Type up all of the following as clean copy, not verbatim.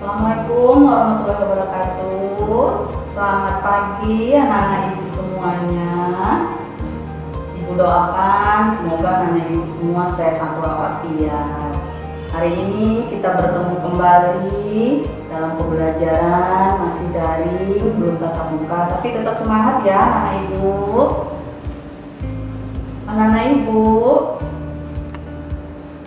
Assalamualaikum warahmatullahi wabarakatuh. Selamat pagi anak-anak ibu semuanya. Ibu doakan semoga anak-anak ibu semua sehat walafiat. Hari ini kita bertemu kembali dalam pembelajaran masih daring, belum tatap muka, tapi tetap semangat ya anak-anak ibu. Anak-anak ibu,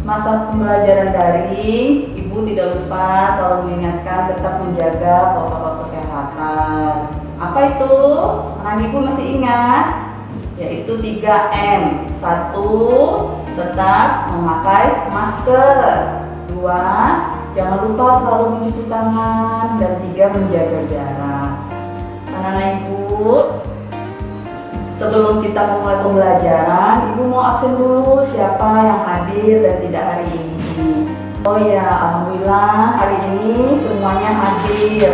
masa pembelajaran daring, ibu tidak lupa selalu mengingatkan tetap menjaga protokol kesehatan. Apa itu? Anak ibu masih ingat? Yaitu 3M. 1. Tetap memakai masker. 2. Jangan lupa selalu mencuci tangan. Dan 3. Menjaga jarak. Anak-anak ibu, sebelum kita memulai pembelajaran, ibu mau absen dulu siapa yang hadir dan tidak hari ini. Oh ya, alhamdulillah hari ini semuanya hadir.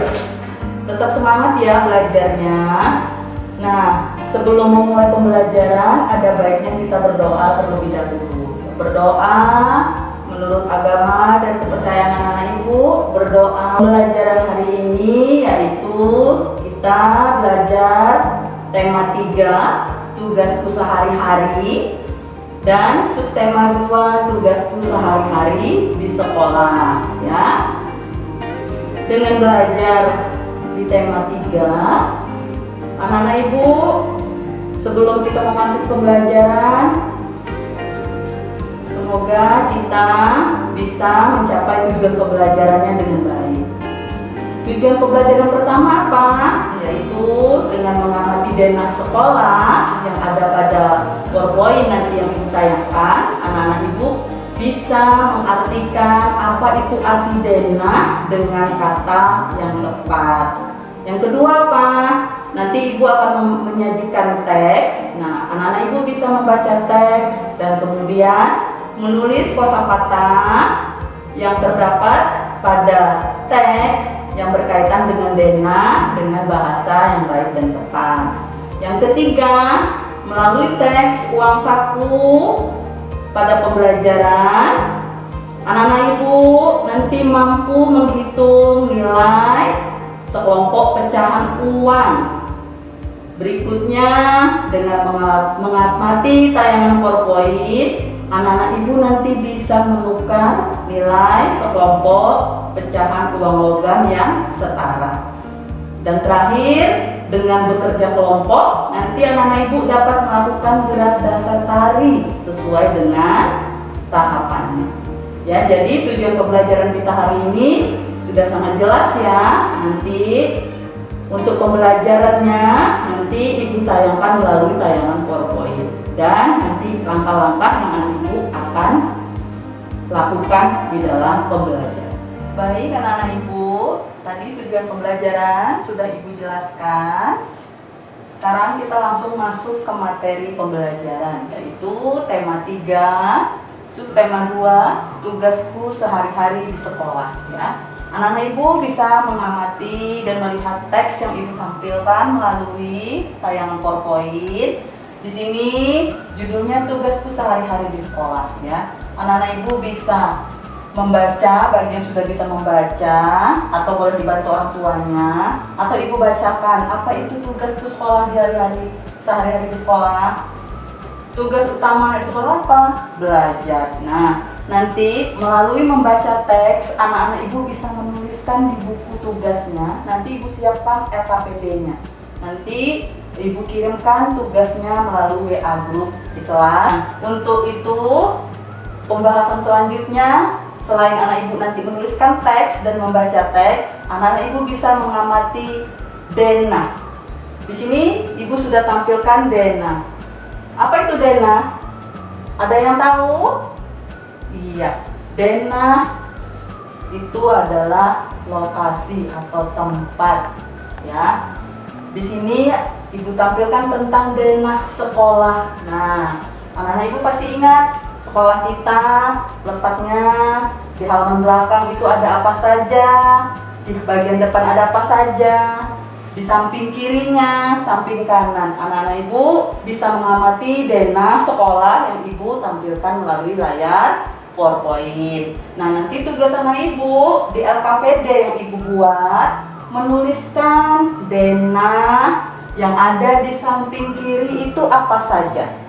Tetap semangat ya belajarnya. Nah, sebelum memulai pembelajaran, ada baiknya kita berdoa terlebih dahulu. Berdoa menurut agama dan kepercayaan anak-anak ibu. Berdoa pembelajaran hari ini yaitu kita belajar tema 3, tugasku sehari-hari, dan subtema 2, tugasku sehari-hari di sekolah ya. Dengan belajar di tema 3, anak-anak ibu, sebelum kita memasuki pembelajaran, semoga kita bisa mencapai tujuan pembelajarannya dengan baik. Tujuan pembelajaran pertama apa? Yaitu dengan mengamati denah sekolah yang ada pada PowerPoint nanti yang ibu tayangkan. Anak-anak ibu bisa mengartikan apa itu arti denah dengan kata yang tepat. Yang kedua apa? Nanti ibu akan menyajikan teks. Nah, anak-anak ibu bisa membaca teks dan kemudian menulis kosakata yang terdapat pada teks yang berkaitan dengan denah dengan bahasa yang baik dan tepat. Yang ketiga, melalui teks uang saku pada pembelajaran, anak-anak ibu nanti mampu menghitung nilai sekelompok pecahan uang. Berikutnya, dengan mengamati tayangan PowerPoint, anak-anak ibu nanti bisa menukar nilai sekelompok pecahan uang logam yang setara. Dan terakhir, dengan bekerja kelompok, nanti anak-anak ibu dapat melakukan gerak dasar tari sesuai dengan tahapannya. Ya, jadi tujuan pembelajaran kita hari ini sudah sangat jelas ya. Nanti untuk pembelajarannya nanti ibu tayangkan melalui tayangan PowerPoint. Dan nanti langkah-langkah yang anak ibu akan lakukan di dalam pembelajaran. Baik anak-anak ibu, tadi tujuan pembelajaran sudah ibu jelaskan. Sekarang kita langsung masuk ke materi pembelajaran, yaitu tema 3, subtema 2, tugasku sehari-hari di sekolah ya. Anak-anak ibu bisa mengamati dan melihat teks yang ibu tampilkan melalui tayangan PowerPoint. Di sini judulnya tugasku sehari-hari di sekolah ya. Anak-anak ibu bisa membaca bagi yang sudah bisa membaca atau boleh dibantu orang tuanya, atau ibu bacakan apa itu tugasku sekolah di hari-hari sehari-hari di sekolah. Tugas utama dari sekolah apa? Belajar. Nah, nanti melalui membaca teks, anak-anak ibu bisa menuliskan di buku tugasnya. Nanti ibu siapkan LKPD-nya. Nanti ibu kirimkan tugasnya melalui WA group di kelas. Nah, untuk itu pembahasan selanjutnya, selain anak ibu nanti menuliskan teks dan membaca teks, anak-anak ibu bisa mengamati denah. Di sini ibu sudah tampilkan denah. Apa itu denah? Ada yang tahu? Iya, denah itu adalah lokasi atau tempat ya. Di sini ibu tampilkan tentang denah sekolah. Nah, anak-anak ibu pasti ingat sekolah kita letaknya di halaman belakang itu ada apa saja, di bagian depan ada apa saja, di samping kirinya, samping kanan. Anak-anak ibu bisa mengamati denah sekolah yang ibu tampilkan melalui layar PowerPoint. Nah, nanti tugas anak ibu di LKPD yang ibu buat, menuliskan denah yang ada di samping kiri itu apa saja.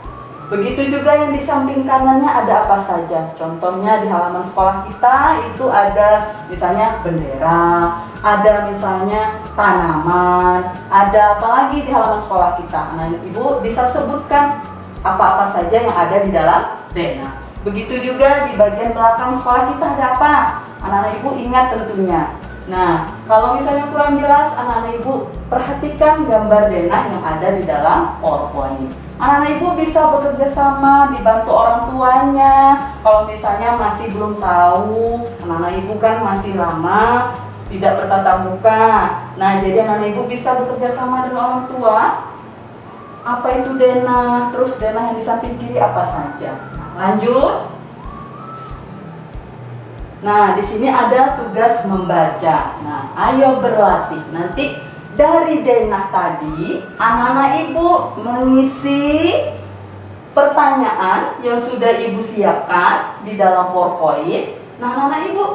Begitu juga yang di samping kanannya ada apa saja. Contohnya di halaman sekolah kita itu ada misalnya bendera, ada misalnya tanaman, ada apa lagi di halaman sekolah kita. Nah, ibu bisa sebutkan apa-apa saja yang ada di dalam denah. Begitu juga di bagian belakang sekolah kita ada apa? Anak-anak ibu ingat tentunya. Nah, kalau misalnya kurang jelas, anak-anak ibu perhatikan gambar denah yang ada di dalam PowerPoint. Anak-anak ibu bisa bekerja sama, dibantu orang tuanya. Kalau misalnya masih belum tahu, anak-anak ibu kan masih lama, tidak bertatap muka. Nah, jadi anak-anak ibu bisa bekerja sama dengan orang tua. Apa itu denah? Terus denah yang di samping kiri apa saja? Nah, lanjut. Nah, di sini ada tugas membaca. Nah, ayo berlatih. Nanti dari denah tadi, anak-anak ibu mengisi pertanyaan yang sudah ibu siapkan di dalam PowerPoint. Nah, anak-anak ibu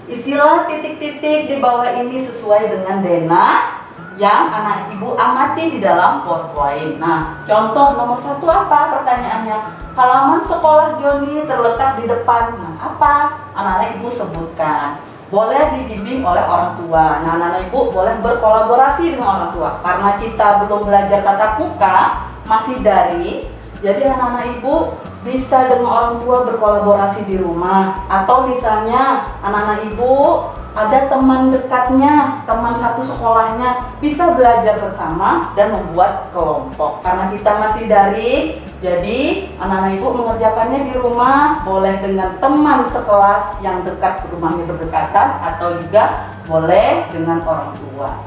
isilah titik-titik di bawah ini sesuai dengan denah yang anak ibu amati di dalam PowerPoint. Nah, contoh nomor 1 apa pertanyaannya? Halaman sekolah Joni terletak di depan. Nah, apa? Anak-anak ibu sebutkan. Boleh dibimbing oleh orang tua. Nah, anak-anak ibu boleh berkolaborasi dengan orang tua. Karena kita belum belajar tatap muka, masih daring, jadi anak-anak ibu bisa dengan orang tua berkolaborasi di rumah. Atau misalnya anak-anak ibu ada teman dekatnya, teman satu sekolahnya, bisa belajar bersama dan membuat kelompok. Karena kita masih daring, jadi anak-anak ibu mengerjakannya di rumah, boleh dengan teman sekelas yang dekat, rumahnya berdekatan, atau juga boleh dengan orang tua.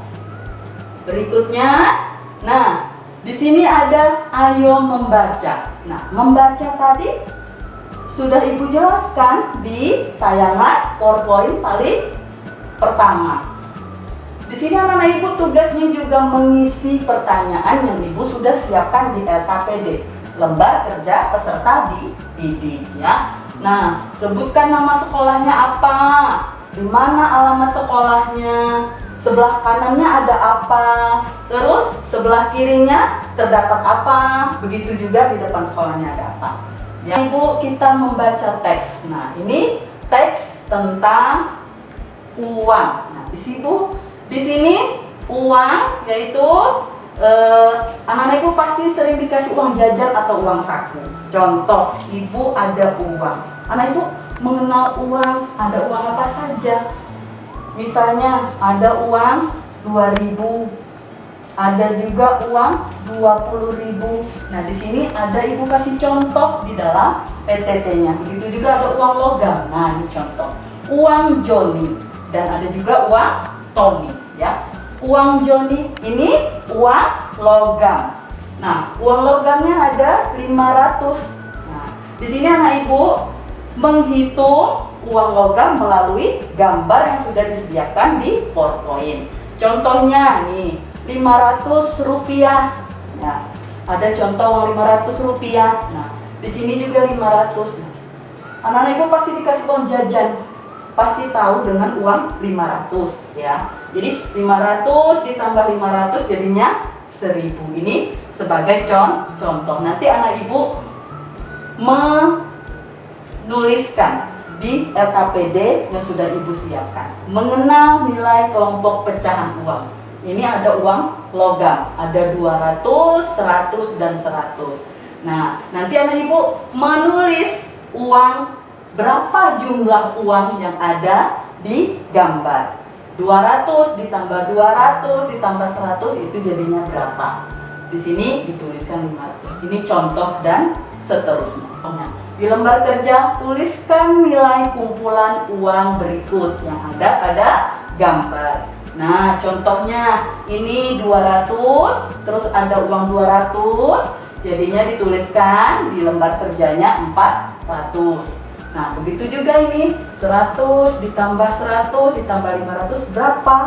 Berikutnya, nah di sini ada ayo membaca. Nah, membaca tadi sudah ibu jelaskan di tayangan PowerPoint paling pertama. Di sini anak-anak ibu tugasnya juga mengisi pertanyaan yang ibu sudah siapkan di LKPD, lembar kerja peserta didik ya. Nah, sebutkan nama sekolahnya apa, di mana alamat sekolahnya, sebelah kanannya ada apa, terus sebelah kirinya terdapat apa, begitu juga di depan sekolahnya ada apa. Ya, ibu kita membaca teks. Nah, ini teks tentang uang. Nah, di sini uang yaitu anak-anak ibu pasti sering dikasih uang jajan atau uang saku. Contoh, ibu ada uang. Anak ibu mengenal uang, ada uang apa saja. Misalnya ada uang 2.000, ada juga uang 20.000. Nah, di sini ada ibu kasih contoh di dalam PTT-nya. Begitu juga ada uang logam. Nah, ini contoh. Uang Joni dan ada juga uang Tommy ya. Uang Joni ini uang logam. Nah, uang logamnya ada 500. Nah, di sini anak ibu menghitung uang logam melalui gambar yang sudah disediakan di PowerPoint. Contohnya nih, 500 rupiah. Nah, ada contoh uang 500 rupiah. Nah, di sini juga 500. Nah, anak-anak ibu pasti dikasih uang jajan, pasti tahu dengan uang 500 ya. Jadi 500 ditambah 500 jadinya 1000. Ini sebagai contoh. Nanti anak ibu menuliskan di LKPD yang sudah ibu siapkan. Mengenal nilai kelompok pecahan uang. Ini ada uang logam, ada 200, 100, dan 100. Nah, nanti anak ibu menulis uang, berapa jumlah uang yang ada di gambar. 200 ditambah 200 ditambah 100 itu jadinya berapa? Di sini dituliskan 500. Ini contoh dan seterusnya. Di lembar kerja tuliskan nilai kumpulan uang berikut yang ada pada gambar. Nah, contohnya ini 200, terus ada uang 200, jadinya dituliskan di lembar kerjanya 400. Nah, begitu juga ini 100 ditambah 100 ditambah 500, berapa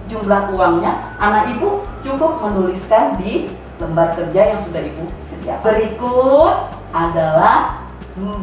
jumlah uangnya? Anak ibu cukup menuliskan di lembar kerja yang sudah ibu sediakan. Berikut adalah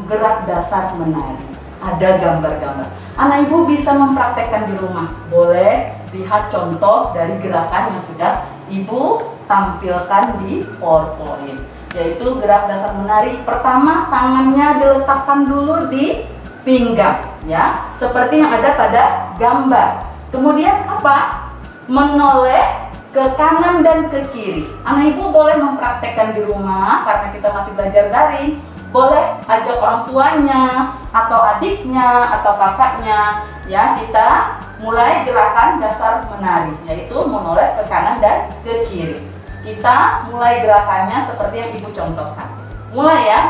gerak dasar menari. Ada gambar-gambar. Anak ibu bisa mempraktekkan di rumah. Boleh lihat contoh dari gerakan yang sudah ibu tampilkan di PowerPoint. Yaitu gerak dasar menari. Pertama, tangannya diletakkan dulu di pinggang, ya, seperti yang ada pada gambar. Kemudian apa? Menoleh ke kanan dan ke kiri. Anak ibu boleh mempraktekkan di rumah karena kita masih belajar daring. Boleh ajak orang tuanya atau adiknya atau kakaknya, ya, kita mulai gerakan dasar menari, yaitu menoleh ke kanan dan ke kiri. Kita mulai gerakannya seperti yang ibu contohkan. Mulai ya,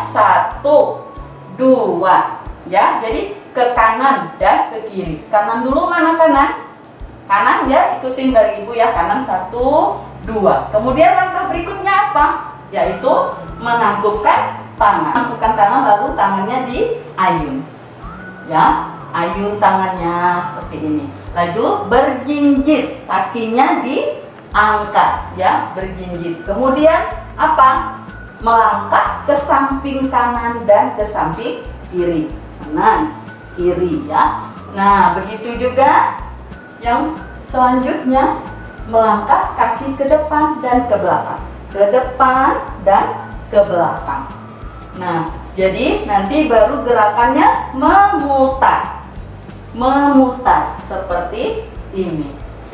1, 2, ya. Jadi ke kanan dan ke kiri. Kanan dulu, mana kanan? Kanan ya, ikutin dari ibu ya, kanan 1, 2. Kemudian langkah berikutnya apa? Yaitu menangkupkan tangan. Menangkupkan tangan, lalu tangannya diayun. Ya, ayun tangannya seperti ini. Lalu berjinjit, kakinya diangkat, ya, berjinjit. Kemudian apa? Melangkah ke samping kanan dan ke samping kiri. Kanan, kiri, ya. Nah, begitu juga yang selanjutnya, melangkah kaki ke depan dan ke belakang. Ke depan dan ke belakang. Nah, jadi nanti baru gerakannya memutar. Memutar seperti ini.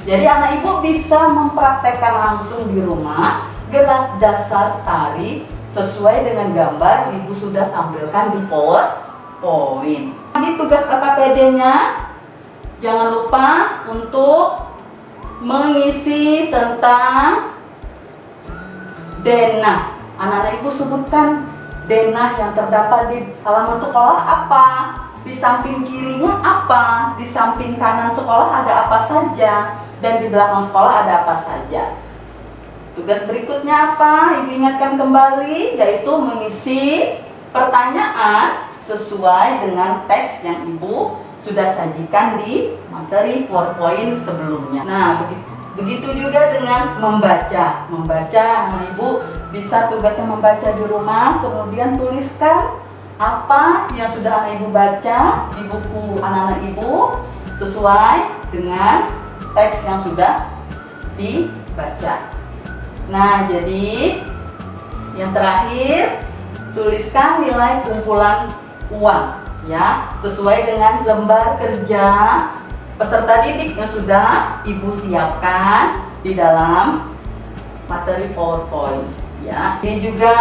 Jadi anak ibu bisa mempraktekkan langsung di rumah gerak dasar tari sesuai dengan gambar ibu sudah tampilkan di PowerPoint. Jadi tugas KKPD-nya jangan lupa untuk mengisi tentang denah. Anak-anak ibu sebutkan denah yang terdapat di halaman sekolah apa, di samping kirinya apa, di samping kanan sekolah ada apa saja, dan di belakang sekolah ada apa saja. Tugas berikutnya apa? Ibu ingatkan kembali, yaitu mengisi pertanyaan sesuai dengan teks yang ibu sudah sajikan di materi PowerPoint sebelumnya. Nah, begitu juga dengan membaca. Membaca, anak ibu bisa tugasnya membaca di rumah, kemudian tuliskan apa yang sudah anak ibu baca di buku anak-anak ibu sesuai dengan teks yang sudah dibaca. Nah, jadi yang terakhir, tuliskan nilai kumpulan uang, ya, sesuai dengan lembar kerja peserta didik yang sudah ibu siapkan di dalam materi PowerPoint, ya. Ini juga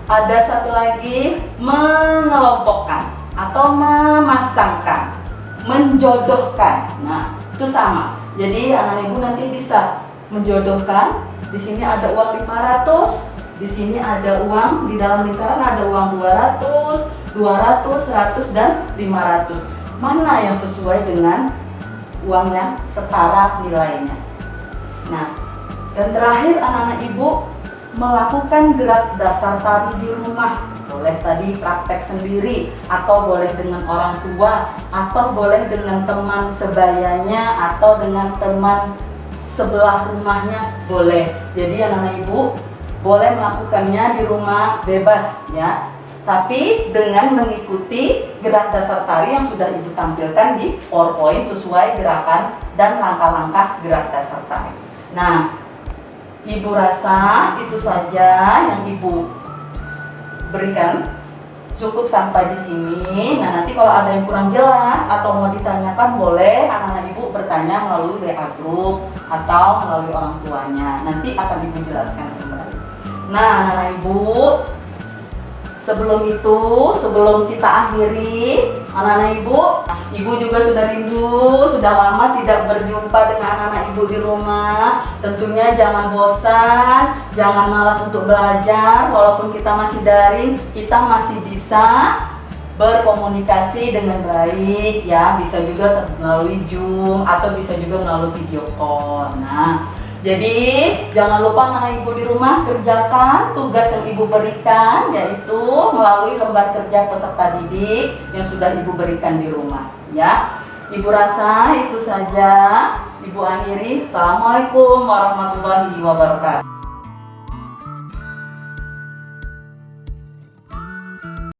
ada satu lagi, mengelompokkan atau memasangkan, menjodohkan. Nah, itu sama. Jadi anak ibu nanti bisa menjodohkan. Di sini ada uang 500, di sini ada uang, di dalam lingkaran ada uang 200, 200, 100, dan 500. Mana yang sesuai dengan uang yang setara nilainya. Nah, dan terakhir anak-anak ibu melakukan gerak dasar tari di rumah. Boleh tadi praktek sendiri, atau boleh dengan orang tua, atau boleh dengan teman sebayanya, atau dengan teman sebelah rumahnya, boleh. Jadi anak-anak ibu boleh melakukannya di rumah bebas, ya. Tapi dengan mengikuti gerak dasar tari yang sudah ibu tampilkan di PowerPoint sesuai gerakan dan langkah-langkah gerak dasar tari. Nah, ibu rasa itu saja yang ibu berikan. Cukup sampai di sini. Nah, nanti kalau ada yang kurang jelas atau mau ditanyakan, boleh anak-anak ibu bertanya melalui WA group atau melalui orang tuanya. Nanti akan ibu jelaskan kembali. Nah, anak-anak ibu, sebelum kita akhiri, anak-anak ibu juga sudah rindu, sudah lama tidak berjumpa dengan anak-anak ibu di rumah. Tentunya jangan bosan, jangan malas untuk belajar. Walaupun kita masih daring, kita masih bisa berkomunikasi dengan baik, ya. Bisa juga melalui Zoom atau bisa juga melalui video call. Nah, jadi jangan lupa anak ibu di rumah kerjakan tugas yang ibu berikan, yaitu melalui lembar kerja peserta didik yang sudah ibu berikan di rumah, ya. Ibu rasa itu saja. Ibu akhiri. Assalamualaikum warahmatullahi wabarakatuh.